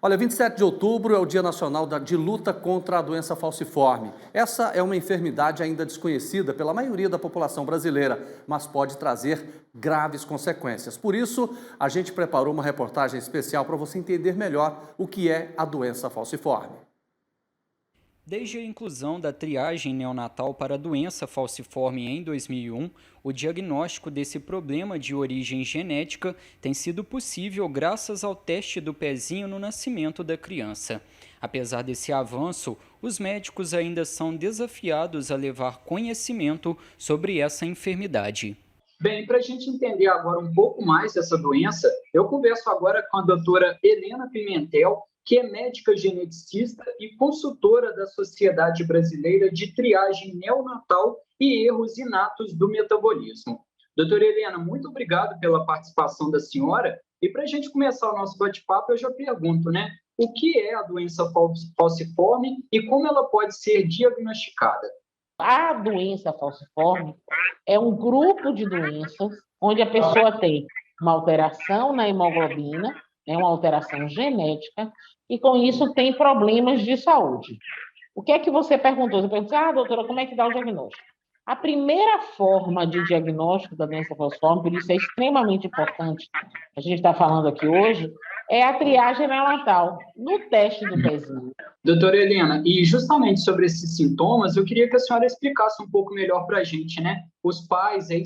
Olha, 27 de outubro é o Dia Nacional de Luta contra a Doença Falciforme. Essa é uma enfermidade ainda desconhecida pela maioria da população brasileira, mas pode trazer graves consequências. Por isso, a gente preparou uma reportagem especial para você entender melhor o que é a doença falciforme. Desde a inclusão da triagem neonatal para a doença falciforme em 2001, o diagnóstico desse problema de origem genética tem sido possível graças ao teste do pezinho no nascimento da criança. Apesar desse avanço, os médicos ainda são desafiados a levar conhecimento sobre essa enfermidade. Bem, para a gente entender agora um pouco mais dessa doença, eu converso agora com a doutora Helena Pimentel, que é médica geneticista e consultora da Sociedade Brasileira de Triagem Neonatal e Erros Inatos do Metabolismo. Doutora Helena, muito obrigado pela participação da senhora. E para a gente começar o nosso bate-papo, eu já pergunto, né? O que é a doença falciforme e como ela pode ser diagnosticada? A doença falciforme é um grupo de doenças onde a pessoa tem uma alteração na hemoglobina, né, uma alteração genética, e com isso tem problemas de saúde. O que é que você perguntou? Você perguntou, doutora, como é que dá o diagnóstico? A primeira forma de diagnóstico da doença falciforme, por isso é extremamente importante, a gente está falando aqui hoje, é a triagem neonatal, no teste do pezinho. Doutora Helena, e justamente sobre esses sintomas, eu queria que a senhora explicasse um pouco melhor para a gente, né? Os pais e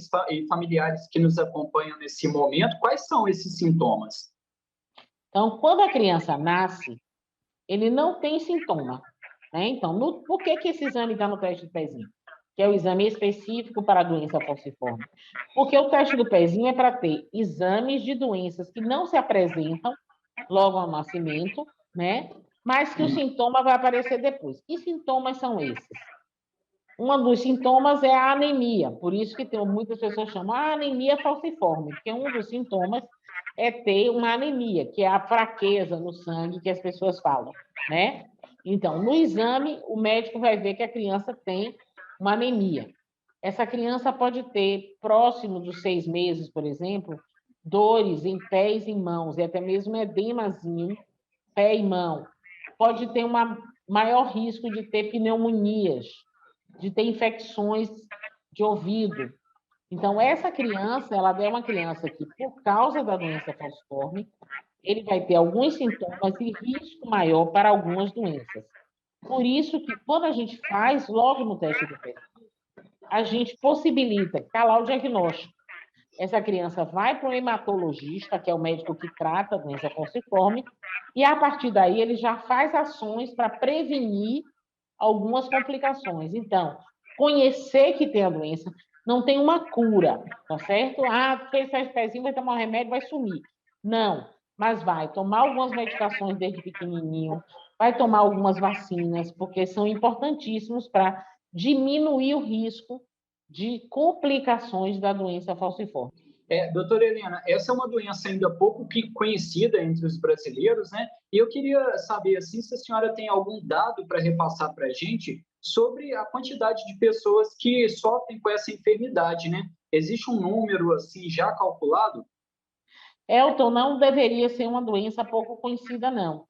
familiares que nos acompanham nesse momento, quais são esses sintomas? Então, quando a criança nasce, ele não tem sintoma, né? Então, por que esse exame está no teste do pezinho? Que é o exame específico para a doença falciforme. Porque o teste do pezinho é para ter exames de doenças que não se apresentam logo ao nascimento, né? Mas que o sintoma vai aparecer depois. Que sintomas são esses? Um dos sintomas é a anemia, por isso que muitas pessoas chamam anemia falciforme, porque um dos sintomas é ter uma anemia, que é a fraqueza no sangue que as pessoas falam, né? Então, no exame, o médico vai ver que a criança tem uma anemia. Essa criança pode ter, próximo dos 6 meses, por exemplo, dores em pés e mãos, e até mesmo edemazinho, pé e mão. Pode ter um maior risco de ter pneumonias, de ter infecções de ouvido. Então, essa criança, ela é uma criança que, por causa da doença falciforme, ele vai ter alguns sintomas e risco maior para algumas doenças. Por isso que, quando a gente faz logo no teste do pezinho, a gente possibilita, está lá o diagnóstico. Essa criança vai para o hematologista, que é o médico que trata a doença falciforme, e a partir daí ele já faz ações para prevenir algumas complicações. Então, conhecer que tem a doença, não tem uma cura, tá certo? Fez esse pezinho, vai tomar um remédio, vai sumir. Não, mas vai tomar algumas medicações desde pequenininho, vai tomar algumas vacinas, porque são importantíssimos para diminuir o risco de complicações da doença falciforme. Doutora Helena, essa é uma doença ainda pouco conhecida entre os brasileiros, né? E eu queria saber, assim, se a senhora tem algum dado para repassar para a gente sobre a quantidade de pessoas que sofrem com essa enfermidade, né? Existe um número, assim, já calculado? Elton, não deveria ser uma doença pouco conhecida, não.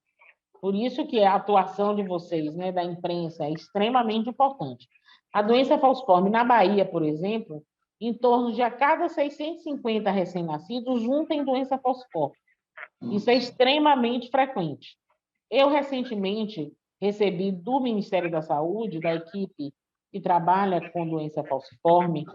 Por isso que a atuação de vocês, né, da imprensa, é extremamente importante. A doença falciforme na Bahia, por exemplo, em torno de a cada 650 recém-nascidos, um tem doença falciforme. Isso é extremamente frequente. Eu, recentemente, recebi do Ministério da Saúde, da equipe que trabalha com doença falciforme,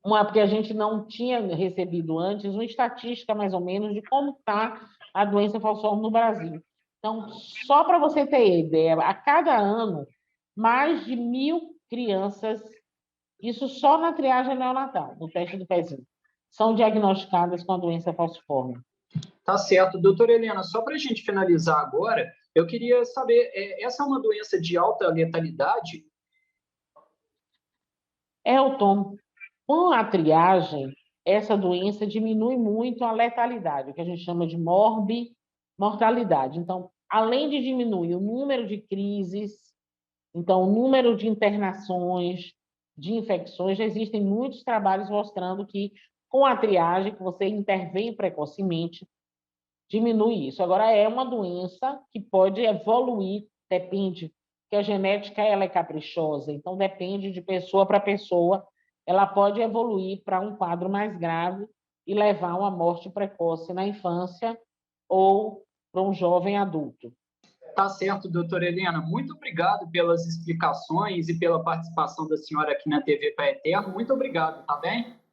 porque a gente não tinha recebido antes uma estatística, mais ou menos, de como está a doença falciforme no Brasil. Então, só para você ter ideia, a cada ano, mais de 1.000 crianças, isso só na triagem neonatal, no teste do pezinho, são diagnosticadas com a doença falciforme. Tá certo. Doutora Helena, só para a gente finalizar agora, eu queria saber, essa é uma doença de alta letalidade? Elton, com a triagem, essa doença diminui muito a letalidade, o que a gente chama de mortalidade. Então, além de diminuir o número de crises, então, o número de internações, de infecções, já existem muitos trabalhos mostrando que, com a triagem, que você intervém precocemente, diminui isso. Agora, é uma doença que pode evoluir, depende, que a genética ela é caprichosa, então depende de pessoa para pessoa, ela pode evoluir para um quadro mais grave e levar a uma morte precoce na infância ou para um jovem adulto. Tá certo, doutora Helena. Muito obrigado pelas explicações e pela participação da senhora aqui na TV Pai Eterno. Muito obrigado, tá bem?